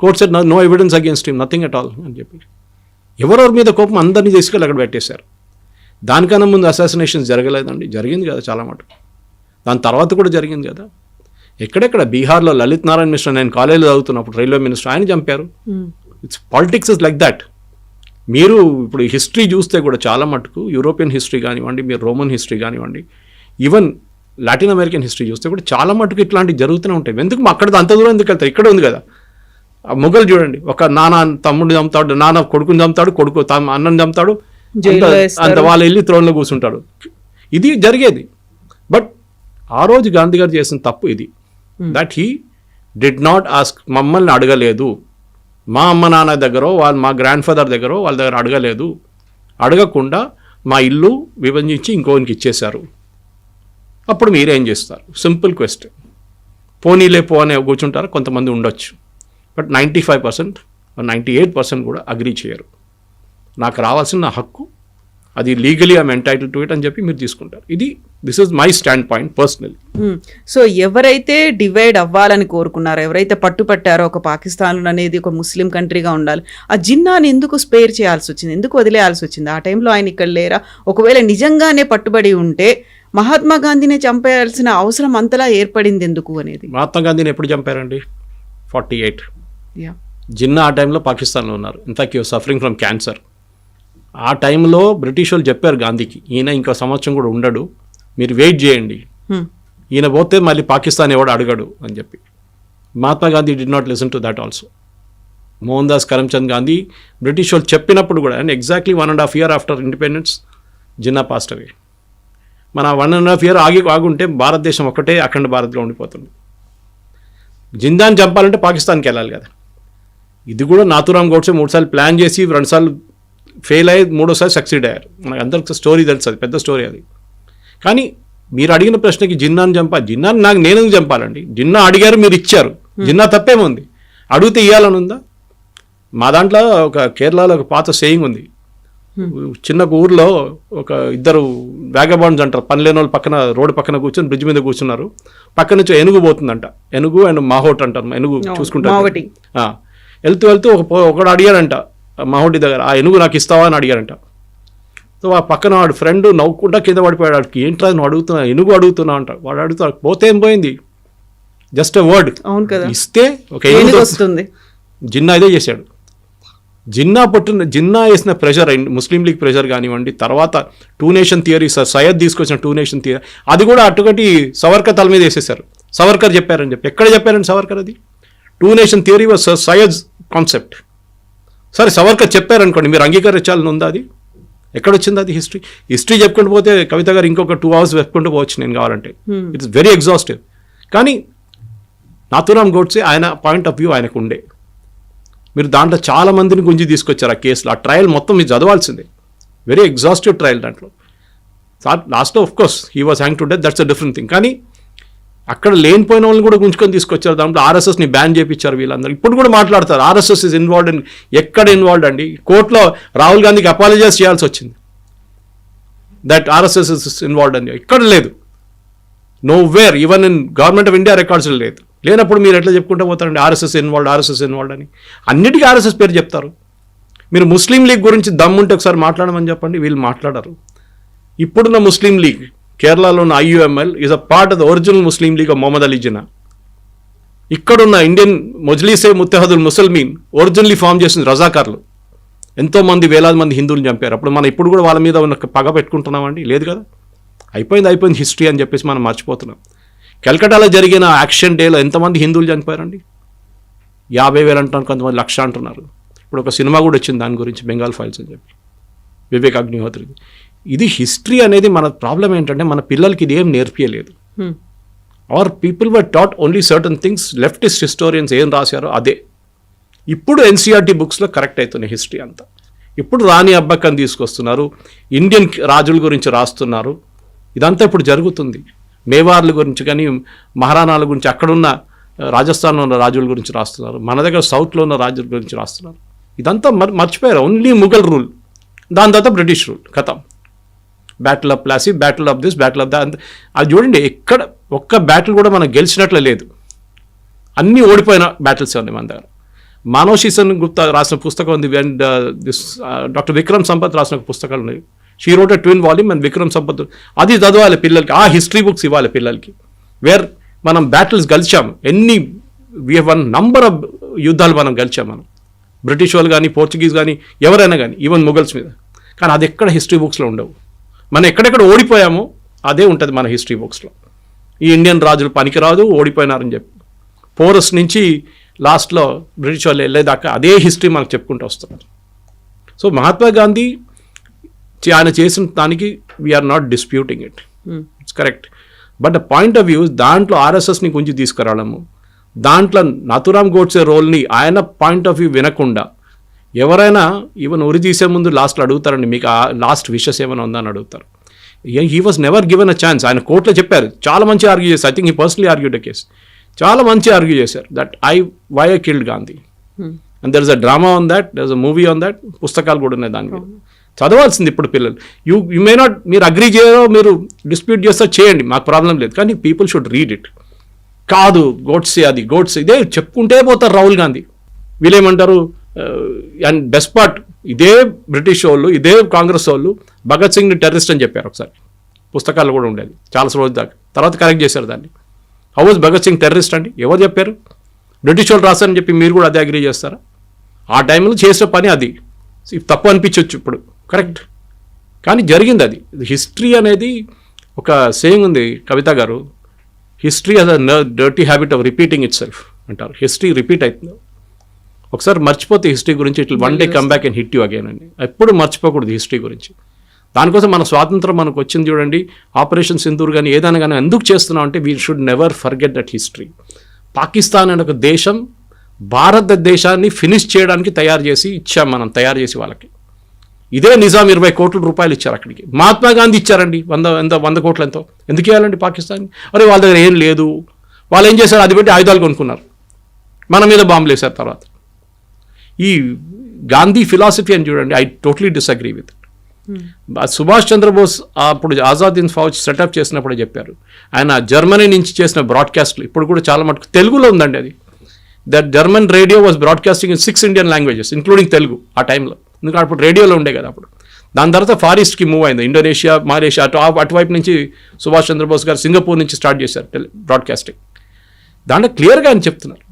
court said no evidence against him, nothing at all అని చెప్పి. ఎవరెవరి మీద కోపం అందరినీ తీసుకెళ్ళి అక్కడ పెట్టేశారు. దానికన్నా ముందు అసాసినేషన్స్ జరగలేదండి, జరిగింది కదా చాలా మటుకు. దాని తర్వాత కూడా జరిగింది కదా. ఎక్కడెక్కడ బీహార్లో లలిత్ నారాయణ మిశ్రా, నేను కాలేజీలో చదువుతున్నప్పుడు రైల్వే మినిస్టర్, ఆయన చంపారు. It's politics is like that. మీరు ఇప్పుడు హిస్టరీ చూస్తే కూడా చాలా మటుకు యూరోపియన్ హిస్టరీ కానివ్వండి, మీరు రోమన్ హిస్టరీ కానివ్వండి, ఈవెన్ లాటిన్ అమెరికన్ హిస్టరీ చూస్తే కూడా చాలా మటుకు ఇట్లాంటివి జరుగుతూనే ఉంటాయి. ఎందుకు అక్కడ అంత దూరం ఎందుకు వెళ్తారు? ఇక్కడ ఉంది కదా. మొఘల్ చూడండి, ఒక నాన్న తమ్ముడిని చంపుతాడు, నాన్న కొడుకుని చంపుతాడు, కొడుకు అన్నని చంపుతాడు, అంత వాళ్ళు వెళ్ళి త్రోన్లో కూర్చుంటాడు. ఇది జరిగేది. బట్ ఆ రోజు గాంధీ గారు చేసిన తప్పు ఇది, that he did not ask. మమ్మల్ని అడగలేదు, మా అమ్మ నాన్న దగ్గర, మా గ్రాండ్ ఫాదర్ దగ్గర, వాళ్ళ దగ్గర అడగలేదు. అడగకుండా మా ఇల్లు విభజించి ఇంకోనికి ఇచ్చేశారు. అప్పుడు మీరేం చేస్తారు? Simple question. పోనీలే పో అనే కూర్చుంటారు, కొంతమంది ఉండొచ్చు. బట్ 95% 98% కూడా అగ్రీ చేయరు. నాకు రావాల్సిన హక్కు, అది legally I'm entitle to it అని చెప్పి మీరు తీసుకుంటారు. This is my stand point personally. So ఎవరైతే డివైడ్ అవ్వాలని కోరుకున్నారో, ఎవరైతే పట్టుపట్టారో ఒక పాకిస్తాన్ అనేది ఒక ముస్లిం కంట్రీగా ఉండాలి, ఆ జిన్నాని ఎందుకు స్పేర్ చేయాల్సి వచ్చింది, ఎందుకు వదిలేయాల్సి వచ్చింది? ఆ టైంలో ఆయన ఇక్కడ లేరా? ఒకవేళ నిజంగానే పట్టుబడి ఉంటే మహాత్మా గాంధీని చంపేయాల్సిన అవసరం అంతలా ఏర్పడింది ఎందుకు అనేది. మహాత్మా గాంధీని ఎప్పుడు చంపారండి? 48. జిన్నా ఆ టైంలో పాకిస్తాన్లో ఉన్నారు. In fact you suffering from cancer. ఆ టైంలో బ్రిటిష్ వాళ్ళు చెప్పారు గాంధీకి, ఈయన ఇంకో సంవత్సరం కూడా ఉండడు, మీరు వెయిట్ చేయండి, ఈయన పోతే మళ్ళీ పాకిస్తాన్ ఎవడు అడగడు అని చెప్పి. Mahatma Gandhi did not listen to that also. Mohandas Karamchand Gandhi British వాళ్ళు చెప్పినప్పుడు కూడా, and exactly 1.5 years after independence Jinnah passed away. మన 1.5 years ఆగుంటే భారతదేశం ఒక్కటే అఖండ భారత్లో ఉండిపోతుంది. జిన్నాని చంపాలంటే పాకిస్తాన్కి వెళ్ళాలి కదా. ఇది కూడా నాథూరామ్ గోడ్సే 3 సార్లు ప్లాన్ చేసి 2 సార్లు ఫెయిల్ అయ్యి 3వసారి సక్సీడ్ అయ్యారు. మనకు అందరికి స్టోరీ తెలుసు, అది పెద్ద స్టోరీ అది. కానీ మీరు అడిగిన ప్రశ్నకి జిన్నాని జిన్నాని నేను చంపాలండి? జిన్నా అడిగారు, మీరు ఇచ్చారు, జిన్నా తప్పేముంది? అడిగితే ఇవ్వాలని ఉందా? మా దాంట్లో ఒక కేరళలో ఒక పాత సేయింగ్ ఉంది. చిన్న ఊర్లో ఒక 2 వ్యాగబాండ్స్ అంటారు, పని లేని వాళ్ళు పక్కన రోడ్డు పక్కన కూర్చొని బ్రిడ్జ్ మీద కూర్చున్నారు. పక్క నుంచి ఏనుగు పోతుందంట. ఏనుగు అండ్ మాహోట్ అంటారు, ఏనుగు చూసుకుంటారు. వెళ్తూ ఒకడు అడిగాడంట మాహోటి దగ్గర, ఆ ఏనుగు నాకు ఇస్తావా అని అడిగారంట. సో ఆ పక్కన వాడు ఫ్రెండ్ నవ్వుకుంటా కింద పడిపోయాడు. వాడికి ఏంట్రా నువ్వు అడుగుతున్నా, ఏనుగు అడుగుతున్నా అంట. వాడు అడుగుతాడు, పోతే ఏం పోయింది, జస్ట్ ఎ వర్డ్ ఇస్తే ఒక ఏనుగు వస్తుంది. జిన్నా ఇదే చేశాడు. జిన్నా వేసిన ప్రెషర్, ముస్లిం లీగ్ ప్రెషర్ కానివ్వండి, తర్వాత 2 nation థియరీ, సయ్యద్ తీసుకొచ్చిన 2 nation థియరీ, అది కూడా అటుకటి సవర్కర్ తల మీద వేసేసారు. సవర్కర్ చెప్పారని చెప్పి. ఎక్కడ చెప్పారండి సవర్కర్? అది 2 nation theory was Syed concept. సరే సవర్కర్ చెప్పారనుకోండి, మీరు అంగీకరించాలని ఉందా? అది ఎక్కడొచ్చింది అది? హిస్టరీ చెప్పుకుంటూ పోతే కవిత గారు ఇంకొక 2 hours చెప్పుకుంటూ పోవచ్చు నేను కావాలంటే. It's very exhaustive. కానీ నాథూరామ్ గోడ్సే ఆయన పాయింట్ ఆఫ్ వ్యూ ఆయనకు ఉండే. మీరు దాంట్లో చాలా మందిని గుంజి తీసుకొచ్చారు ఆ కేసులో. ఆ ట్రయల్ మొత్తం మీరు చదవాల్సిందే. వెరీ ఎగ్జాస్టివ్ ట్రయల్ దాంట్లో. లాస్ట్లో of course he was hang to death, that's a different thing. కానీ అక్కడ లేనిపోయిన వాళ్ళని కూడా గుంజుకొని తీసుకొచ్చారు. దాంట్లో ఆర్ఎస్ఎస్ని బ్యాన్ చేయించారు వీళ్ళందరూ. ఇప్పుడు కూడా మాట్లాడతారు ఆర్ఎస్ఎస్ ఇస్ ఇన్వాల్వ్డ్ ఇన్. ఎక్కడ ఇన్వాల్వ్డ్ అండి? కోర్టులో రాహుల్ గాంధీకి అపాలజైజ్ చేయాల్సి వచ్చింది దట్ ఆర్ఎస్ఎస్ ఇస్ ఇన్వాల్వ్డ్ అని. ఇక్కడ లేదు, know where, even in government of India records లేదు. లేనప్పుడు మీరు ఎట్లా చెప్పుకుంటూ పోతారండి ఆర్ఎస్ఎస్ ఇన్వాల్వ్డ్ అని? అన్నిటికీ ఆర్ఎస్ఎస్ పేరు చెప్తారు. మీరు ముస్లిం లీగ్ గురించి దమ్ముంటే ఒకసారి మాట్లాడమని చెప్పండి, వీళ్ళు మాట్లాడరు. ఇప్పుడున్న ముస్లిం లీగ్ కేరళలో ఉన్న IUML is a part of the original Muslim league of Mohammed Ali Jinnah. ఇక్కడున్న Indian Majlise Ittehadul Muslimeen originally form చేసిన రజాకార్లు. ఎంతోమంది వేలాది మంది హిందువులు చంపారు. అప్పుడు మనం ఇప్పుడు కూడా వాళ్ళ మీద ఉన్న పగ పెట్టుకుంటున్నామండి? లేదు కదా. అయిపోయింది హిస్టరీ అని చెప్పేసి మనం మర్చిపోతున్నాం. కలకటాలో జరిగిన యాక్షన్ డేలో ఎంతమంది హిందువులు చనిపోయారండి? 50,000 అంటున్నారు, కొంతమంది 1,00,000 అంటున్నారు. ఇప్పుడు ఒక సినిమా కూడా వచ్చింది దాని గురించి, బెంగాల్ ఫైల్స్ అని చెప్పి, వివేక్ అగ్నిహోత్రిది. ఇది హిస్టరీ అనేది మన ప్రాబ్లం ఏంటంటే మన పిల్లలకి ఇది ఏం నేర్పియలేదు. Our people were taught only certain things. Leftist historians ఏం రాశారో అదే ఇప్పుడు NCERT బుక్స్లో కరెక్ట్ అవుతున్నాయి హిస్టరీ అంతా. ఇప్పుడు రాణి అబ్బక్కని తీసుకొస్తున్నారు, ఇండియన్ రాజుల గురించి రాస్తున్నారు. ఇదంతా ఇప్పుడు జరుగుతుంది. మేవార్ల గురించి కానీ మహారాణాల గురించి, అక్కడున్న రాజస్థాన్లో ఉన్న రాజుల గురించి రాస్తున్నారు. మన దగ్గర సౌత్లో ఉన్న రాజుల గురించి రాస్తున్నారు. ఇదంతా మర్చిపోయారు. ఓన్లీ ముఘల్ రూల్, దాని తర్వాత బ్రిటిష్ రూల్, కథం. Battle of Plassey, battle of this, battle of that. అది చూడండి, ఎక్కడ ఒక్క బ్యాటిల్ కూడా మనం గెలిచినట్లే లేదు. అన్నీ ఓడిపోయిన బ్యాటిల్స్ ఉన్నాయి మన దగ్గర. మానవ్ శీసన్ గుప్తా రాసిన పుస్తకం ఉంది, అండ్ డాక్టర్ విక్రమ్ సంపత్ రాసిన పుస్తకాలు ఉన్నాయి. She wrote a twin volume and Vikram Sampath. అది చదవాలి పిల్లలకి. ఆ హిస్టరీ బుక్స్ ఇవ్వాలి పిల్లలకి. వేర్ మనం బ్యాటిల్స్ గెలిచాము, we have won number of యుద్ధాలు మనం గెలిచాము. మనం బ్రిటిష్ వాళ్ళు కానీ, పోర్చుగీస్ కానీ, ఎవరైనా కానీ, ఈవెన్ ముఘల్స్ మీద. కానీ అది ఎక్కడ హిస్టరీ బుక్స్లో ఉండవు. మనం ఎక్కడెక్కడ ఓడిపోయామో అదే ఉంటుంది మన హిస్టరీ బుక్స్లో. ఈ ఇండియన్ రాజులు పనికిరాదు, ఓడిపోయినారని చెప్పి పోరస్ నుంచి లాస్ట్లో బ్రిటిష్ వాళ్ళు వెళ్ళేదాకా అదే హిస్టరీ మనకు చెప్పుకుంటూ వస్తున్నారు. సో మహాత్మా గాంధీ ఆయన చేసిన దానికి we are not disputing it, it's correct. But the point of view దాంట్లో ఆర్ఎస్ఎస్ని కొంచెం తీసుకురావడము, దాంట్లో నాథూరామ్ గోడ్సే రోల్ని ఆయన పాయింట్ ఆఫ్ వ్యూ వినకుండా ఎవరైనా ఈవెన్ ఉరి తీసే ముందు లాస్ట్లో అడుగుతారండి, మీకు ఆ లాస్ట్ విషెస్ ఏమైనా ఉందని అడుగుతారు. He was never given a chance. ఆయన కోర్టులో చెప్పారు, చాలా మంచి ఆర్గ్యూ చేశారు. I think he personally argued a case. చాలా మంచి ఆర్గ్యూ చేశారు that why I killed Gandhi. And there is a drama on that, there is a movie on that. పుస్తకాలు కూడా ఉన్నాయి దాని మీద. చదవాల్సింది ఇప్పుడు పిల్లలు. యూ మే నాట్, మీరు అగ్రీ చేయరో, మీరు డిస్ప్యూట్ చేస్తా చేయండి, మాకు ప్రాబ్లం లేదు. కానీ పీపుల్ షుడ్ రీడ్ ఇట్. కాదు గోడ్సే అది గోడ్సే, ఇదే చెప్పుకుంటే పోతారు రాహుల్ గాంధీ. వీళ్ళేమంటారు, అండ్ బెస్ట్ పార్ట్, ఇదే బ్రిటిష్ వాళ్ళు, ఇదే కాంగ్రెస్ వాళ్ళు భగత్ సింగ్ని టెర్రరిస్ట్ అని చెప్పారు ఒకసారి. పుస్తకాలు కూడా ఉండేది చాలా రోజు దాకా. తర్వాత కరెక్ట్ చేశారు దాన్ని. How was Bhagat Singh terrorist అండి? ఎవరు చెప్పారు? బ్రిటిష్ వాళ్ళు రాశారని చెప్పి మీరు కూడా అదే అగ్రీ చేస్తారా? ఆ టైంలో చేసిన పని అది. తప్పు అనిపించవచ్చు ఇప్పుడు, కరెక్ట్. కానీ జరిగింది అది. హిస్టరీ అనేది ఒక సేయింగ్ ఉంది కవిత గారు, history as a dirty habit of repeating itself అంటారు. హిస్టరీ రిపీట్ అవుతుంది. ఒకసారి మర్చిపోతే హిస్టరీ గురించి it will one day come back and hit you again అండి. ఎప్పుడు మర్చిపోకూడదు హిస్టరీ గురించి. దానికోసం మన స్వాతంత్రం మనకు వచ్చింది చూడండి, ఆపరేషన్ సింధూర్ కానీ ఏదైనా కానీ ఎందుకు చేస్తున్నాం అంటే we should never forget that history. Pakistan అనే ఒక దేశం భారతదేశాన్ని ఫినిష్ చేయడానికి తయారు చేసి ఇచ్చాం మనం, తయారు చేసి వాళ్ళకి. ఇదే నిజాం 20 కోట్ల రూపాయలు ఇచ్చారు అక్కడికి. మహాత్మా గాంధీ ఇచ్చారండి 100 కోట్లు ఎంతో. ఎందుకు ఇవ్వాలండి పాకిస్తాన్? అరే వాళ్ళ దగ్గర ఏం లేదు, వాళ్ళు ఏం చేశారు, అది పెట్టి ఆయుధాలు కొనుక్కున్నారు, మన మీద బాంబులు వేశారు. తర్వాత ఈ గాంధీ ఫిలాసఫీ అని చూడండి, I totally disagree with it. Subhash Chandra Bose అప్పుడు ఆజాద్ హింద్ ఫౌజ్ సెటప్ చేసినప్పుడే చెప్పారు. ఆయన జర్మనీ నుంచి చేసిన బ్రాడ్కాస్ట్లు ఇప్పుడు కూడా చాలా మటుకు తెలుగులో ఉందండి అది. That German radio was broadcasting in 6 Indian languages including Telugu ఆ టైంలో. ఎందుకంటే అప్పుడు రేడియోలో ఉండే కదా అప్పుడు. దాని తర్వాత ఫారెస్ట్కి మూవ్ అయింది, ఇండోనేషియా, మలేషియా, అటువైపు నుంచి సుభాష్ చంద్రబోస్ గారు సింగపూర్ నుంచి స్టార్ట్ చేశారు బ్రాడ్కాస్టింగ్. దాంట్లో క్లియర్గా ఆయన చెప్తున్నారు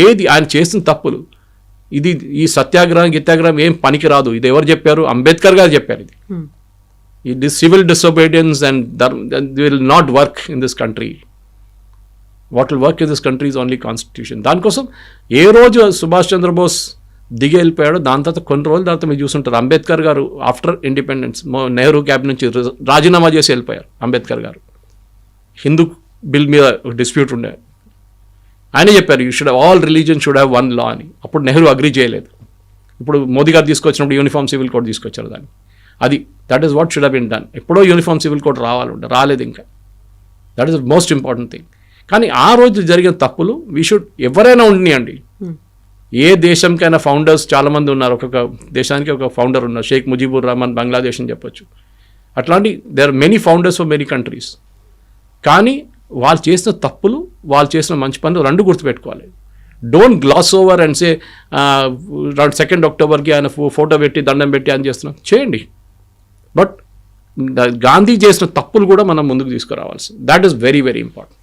ఏది ఆయన చేసిన తప్పులు. ఇది ఈ సత్యాగ్రహం గిత్యాగ్రహం ఏం పనికి రాదు. ఇది ఎవరు చెప్పారు? అంబేద్కర్ గారు చెప్పారు. ఇది civil disobedience and will not work in this country. What will work in this country is only constitution. దానికోసం ఏ రోజు సుభాష్ చంద్రబోస్ దిగి వెళ్ళిపోయాడు. దాని తర్వాత కొన్ని రోజుల తర్వాత మీరు చూస్తుంటారు అంబేద్కర్ గారు ఆఫ్టర్ ఇండిపెండెన్స్ నెహ్రూ క్యాబినెట్ నుంచి రాజీనామా చేసి వెళ్ళిపోయారు అంబేద్కర్ గారు. హిందూ బిల్ మీద డిస్ప్యూట్ ఉండే, ఆయన చెప్పారు you should all religion should have one law అని. అప్పుడు నెహ్రూ అగ్రీ చేయలేదు. ఇప్పుడు మోదీ గారు తీసుకొచ్చినప్పుడు యూనిఫామ్ సివిల్ కోడ్ తీసుకొచ్చారు దాన్ని. అది that is what should have been done. ఎప్పుడో యూనిఫామ్ సివిల్ కోడ్ రాలేదు ఇంకా. That is the most important thing. కానీ ఆ రోజు జరిగిన తప్పులు వీ షుడ్ ఎవరైనా ఉండియండి, ఏ దేశంకైనా ఫౌండర్స్ చాలామంది ఉన్నారు, ఒక్కొక్క దేశానికి ఒక ఫౌండర్ ఉన్నారు. షేక్ ముజీబుర్ రహమాన్ బంగ్లాదేశ్ అని చెప్పొచ్చు. అట్లాంటి there are many founders for many countries. కానీ వాళ్ళు చేసిన తప్పులు, వాళ్ళు చేసిన మంచి పనులు రెండు గుర్తుపెట్టుకోవాలి. Don't glass over and say 2 అక్టోబర్కి ఆయన ఫోటో పెట్టి దండం పెట్టి అని చేస్తున్నాం, చేయండి. బట్ గాంధీ చేసిన తప్పులు కూడా మనం ముందుకు తీసుకురావాల్సి, that is very very important.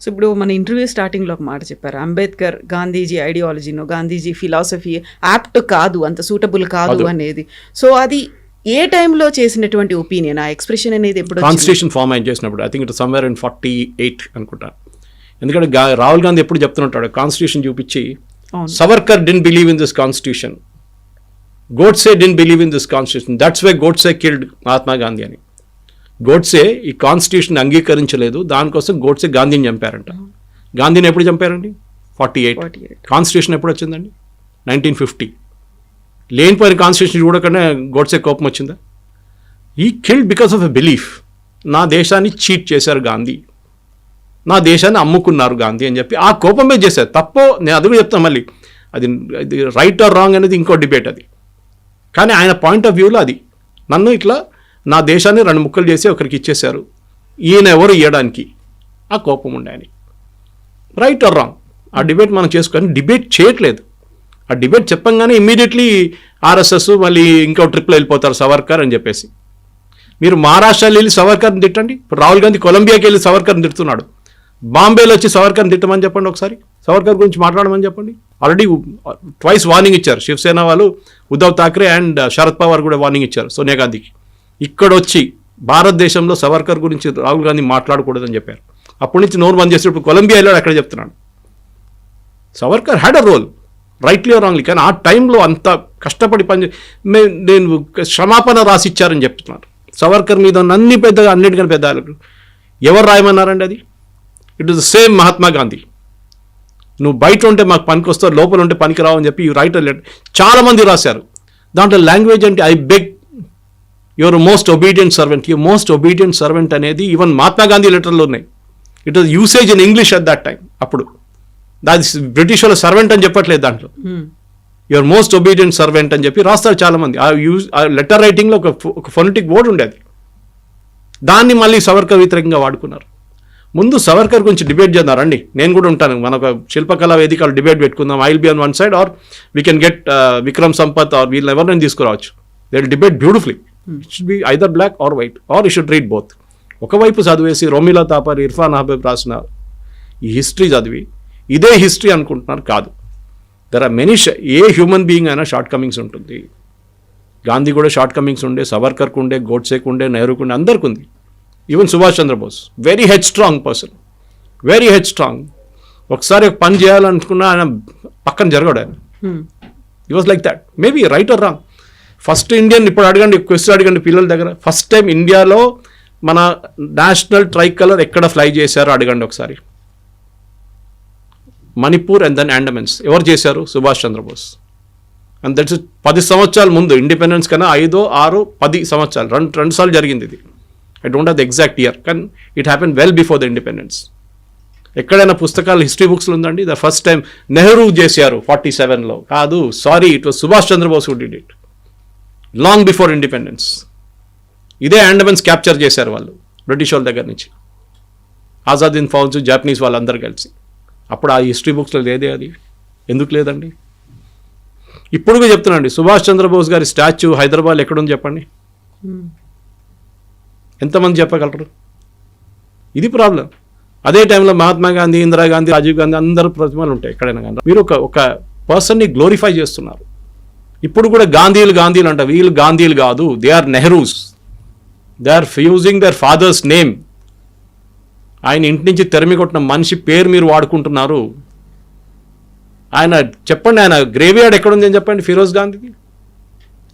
So ఇప్పుడు మన ఇంటర్వ్యూ స్టార్టింగ్లో ఒక మాట చెప్పారు, అంబేద్కర్ గాంధీజీ ఐడియాలజీనో గాంధీజీ ఫిలాసఫీ యాప్ట్ కాదు, అంత సూటబుల్ కాదు అనేది. సో అది ఏ టైంలో చేసినటువంటి ఒపీనియన్, ఆ ఎక్స్ప్రెషన్ అనేది ఎప్పుడు? కాన్స్టిట్యూషన్ ఫామ్ అయిన చేసినప్పుడు, I think it somewhere in 48 అనుకుంటా. ఎందుకంటే రాహుల్ గాంధీ ఎప్పుడు చెప్తుంటాడు కాన్స్టిట్యూషన్ చూపించి, Savarkar didn't believe in this constitution, Godse didn't believe in this constitution, that's why Godse killed Mahatma Gandhi అని. గోడ్సే ఈ కాన్స్టిట్యూషన్ అంగీకరించలేదు, దానికోసం గోడ్సే గాంధీని చంపారంట. గాంధీని ఎప్పుడు చంపారండి? 48. కాన్స్టిట్యూషన్ ఎప్పుడు వచ్చిందండి? 1950. లేనిపోయిన కాన్స్టిట్యూషన్ చూడకుండా గోడ్సే కోపం వచ్చిందా? ఈ killed because of a belief. నా దేశాన్ని చీట్ చేశారు గాంధీ, నా దేశాన్ని అమ్ముకున్నారు గాంధీ అని చెప్పి ఆ కోపమే చేశారు. తప్పో నేను అది కూడా చెప్తాను మళ్ళీ, అది రైట్ ఆర్ రాంగ్ అనేది ఇంకో డిబేట్ అది. కానీ ఆయన పాయింట్ ఆఫ్ వ్యూలో అది, నన్ను ఇట్లా నా దేశాన్ని 2 ముక్కలు చేసి ఒకరికి ఇచ్చేశారు, ఈయన ఎవరు ఇవ్వడానికి, ఆ కోపం ఉండే అని. రైట్ ఆర్ రాంగ్ ఆ డిబేట్ మనం చేసుకొని డిబేట్ చేయట్లేదు. ఆ డిబేట్ చెప్పంగానే ఇమ్మీడియట్లీ ఆర్ఎస్ఎస్ మళ్ళీ ఇంకో ట్రిప్లో వెళ్ళిపోతారు సవర్కర్ అని చెప్పేసి. మీరు మహారాష్ట్రలో వెళ్ళి సవర్కర్ని తిట్టండి, ఇప్పుడు రాహుల్ గాంధీ కొలంబియాకి వెళ్ళి సవర్కర్ని తిడుతున్నాడు. బాంబేలో వచ్చి సవర్కర్ని తిట్టమని చెప్పండి, ఒకసారి సవర్కర్ గురించి మాట్లాడమని చెప్పండి. ఆల్రెడీ ట్వైస్ వార్నింగ్ ఇచ్చారు శివసేన వాళ్ళు, ఉద్ధవ్ ఠాక్రే అండ్ శరద్ పవార్ కూడా వార్నింగ్ ఇచ్చారు సోనియా గాంధీకి. ఇక్కడ వచ్చి భారతదేశంలో సవర్కర్ గురించి రాహుల్ గాంధీ మాట్లాడకూడదని చెప్పారు. అప్పటి నుంచి నోరు బంద్ చేసినప్పుడు కొలంబియా వెళ్ళాడు, అక్కడ చెప్తున్నాడు. Savarkar had a role, rightly or wrongly. కానీ ఆ టైంలో అంత కష్టపడి నేను క్షమాపణ రాసిచ్చారని చెప్తున్నారు. సవర్కర్ మీద అన్ని పెద్దగా, అన్నిటికన్నా పెద్ద ఎవరు రాయమన్నారండి అది? It is the same Mahatma Gandhi. నువ్వు బయట ఉంటే మాకు పనికి వస్తావు, లోపల ఉంటే పనికి రావు అని చెప్పి రైట్ లెటర్ చాలామంది రాశారు. దాంట్లో లాంగ్వేజ్ అంటే I beg your most obedient servant, your most obedient servant అనేది ఈవెన్ మహాత్మా గాంధీ లెటర్లో ఉన్నాయి. It was usage in English at that time. అప్పుడు దాని బ్రిటిష్ వాళ్ళ సర్వెంట్ అని చెప్పట్లేదు, దాంట్లో యువర్ మోస్ట్ ఒబీడియంట్ సర్వెంట్ అని చెప్పి రాస్తారు చాలామంది. ఆ లెటర్ రైటింగ్లో ఒక ఫొనెటిక్ వర్డ్ ఉండేది. దాన్ని మళ్ళీ సవర్కర్ వ్యతిరేకంగా వాడుకున్నారు. ముందు సవర్కర్ గురించి డిబేట్ చేద్దారండి, నేను కూడా ఉంటాను. మన ఒక శిల్పకళా వేదికలు డిబేట్ పెట్టుకుందాం. I will be on one side, or we can get Vikram Sampath or వీళ్ళు ఎవరినైనా తీసుకురావచ్చు. They will debate beautifully. It should be either black or white, or you should read both. ఒకవైపు చదివేసి రోమిలా తాపర్, ఇర్ఫాన్ అహబీబ్ రాసిన ఈ హిస్టరీ చదివి ఇదే హిస్టరీ అనుకుంటున్నారు, కాదు. There are many, a human being అయినా షార్ట్ కమింగ్స్ ఉంటుంది. గాంధీ కూడా షార్ట్ కమింగ్స్ ఉండే, సవర్కర్కు ఉండే, గోడ్సేకు ఉండే, నెహ్రూకు ఉండే, అందరికి ఉంది. Even Subhash Chandrabose very head strong person, very head strong. ఒకసారి ఒక పని చేయాలనుకున్నా ఆయన పక్కన జరగడు. ఆయన ఈ was like that. Maybe right or wrong. First Indian, ఇప్పుడు అడగండి, క్వశ్చన్ అడగండి పిల్లల దగ్గర, ఫస్ట్ టైం ఇండియాలో మన నేషనల్ ట్రై కలర్ ఎక్కడ ఫ్లై చేశారో అడగండి ఒకసారి. Manipur and then Andamans. ఎవరు చేశారు? సుభాష్ చంద్రబోస్. అండ్ దట్స్ 10 సంవత్సరాల ముందు, ఇండిపెండెన్స్ కన్నా 5, 6, 10 సంవత్సరాలు, రెండు సార్లు జరిగింది ఇది. I don't have the exact year, కానీ it happen well before the independence. ఎక్కడైనా పుస్తకాలు, హిస్టరీ బుక్స్లో ఉందండి ద ఫస్ట్ టైం నెహ్రూ చేశారు 47లో, కాదు, sorry, it was Subhash Chandra Bose who did it long before independence. ఇదే అండమాన్స్ క్యాప్చర్ చేశారు వాళ్ళు బ్రిటిష్ వాళ్ళ దగ్గర నుంచి, ఆజాదీన్ ఫౌజ్, జాపనీస్ వాళ్ళందరూ కలిసి. అప్పుడు ఆ హిస్టరీ బుక్స్లో లేదే అది, ఎందుకు లేదండి? ఇప్పుడుగా చెప్తున్నాండి, సుభాష్ చంద్రబోస్ గారి స్టాచ్యూ హైదరాబాద్ ఎక్కడుంది చెప్పండి, ఎంతమంది చెప్పగలరు? ఇది ప్రాబ్లం. అదే టైంలో మహాత్మా గాంధీ, ఇందిరాగాంధీ, రాజీవ్ గాంధీ అందరూ ప్రతిమలు ఉంటాయి ఎక్కడైనా. కానీ మీరు ఒక పర్సన్ని గ్లోరిఫై చేస్తున్నారు. ఇప్పుడు కూడా గాంధీలు అంట, వీళ్ళు గాంధీలు కాదు, they are Nehrus. They are using their father's name. ఆయన ఇంటి నుంచి తెరమి కొట్టిన మనిషి పేరు మీరు వాడుకుంటున్నారు. ఆయన చెప్పండి, ఆయన గ్రేవ్ యార్డ్ ఎక్కడుంది అని చెప్పండి ఫిరోజ్ గాంధీది.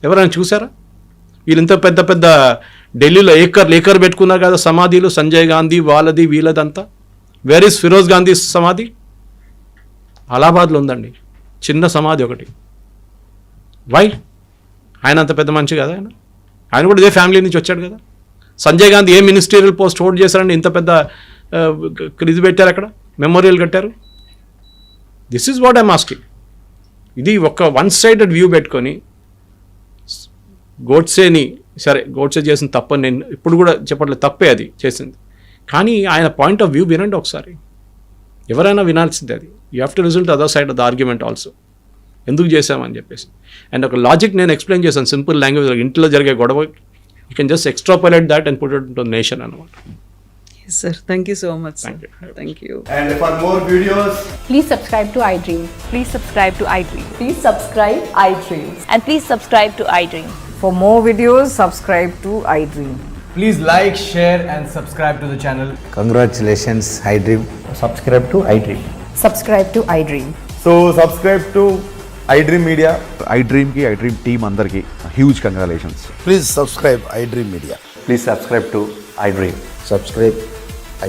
ఎవరైనా చూసారా? వీళ్ళు ఇంత పెద్ద పెద్ద ఢిల్లీలో ఏకర్ పెట్టుకున్నారు కదా సమాధిలు, సంజయ్ గాంధీ వాళ్ళది వీళ్ళదంతా. వేర్ ఈస్ ఫిరోజ్ గాంధీ సమాధి? అలహాబాద్లో ఉందండి, చిన్న సమాధి ఒకటి. వై? ఆయన అంత పెద్ద మనిషి కదా ఆయన కూడా ఇదే ఫ్యామిలీ నుంచి వచ్చాడు కదా. సంజయ్ గాంధీ ఏ మినిస్టీరియల్ పోస్ట్ హోల్డ్ చేశారండి? ఇంత పెద్ద ఇది పెట్టారు, అక్కడ మెమోరియల్ కట్టారు. This is what I'm asking. ఇది ఒక వన్ సైడెడ్ వ్యూ పెట్టుకొని గోడ్సేని, సరే గోడ్సే చేసిన తప్పని నేను ఇప్పుడు కూడా చెప్పట్లేదు, తప్పే అది చేసింది, కానీ ఆయన పాయింట్ ఆఫ్ వ్యూ వినండి ఒకసారి. ఎవరైనా వినాల్సిందే అది. You have to result other side of the argument also, ఎందుకు చేసామని చెప్పేసి. అండ్ ఒక లాజిక్ నేను ఎక్స్ప్లెయిన్ చేశాను, సింపుల్ లాంగ్వేజ్. ఇంట్లో జరిగే గొడవ you can just extrapolate that and put it to nation అనమాట. Sir thank you so much. Thank you. Thank you. And for more videos, Please subscribe to iDream. Please subscribe to iDream. Please subscribe iDream. And please subscribe to iDream. For more videos, subscribe to iDream. please like, share, and subscribe to the channel. Congratulations, iDream. Subscribe to iDream. Subscribe to iDream. So subscribe to iDream Media. iDream ki iDream team అందరికి huge congratulations. Please subscribe iDream Media. Please subscribe to iDream. Subscribe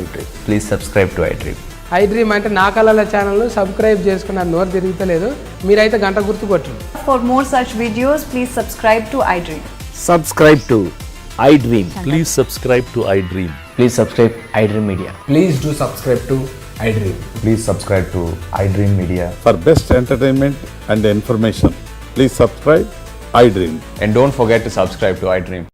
iDream. Please subscribe to iDream. iDream అంటే నా కళల channel subscribe చేసుకున్న నోరు తిరుగుతలేదు, మీరైతే గంట గుర్తు కొట్టండి. For more such videos, please subscribe to iDream. Subscribe to iDream. Please subscribe to iDream. Please subscribe iDream Media. Please do subscribe to iDream. Please subscribe to iDream Media. For best entertainment and information, please subscribe iDream. And don't forget to subscribe to iDream.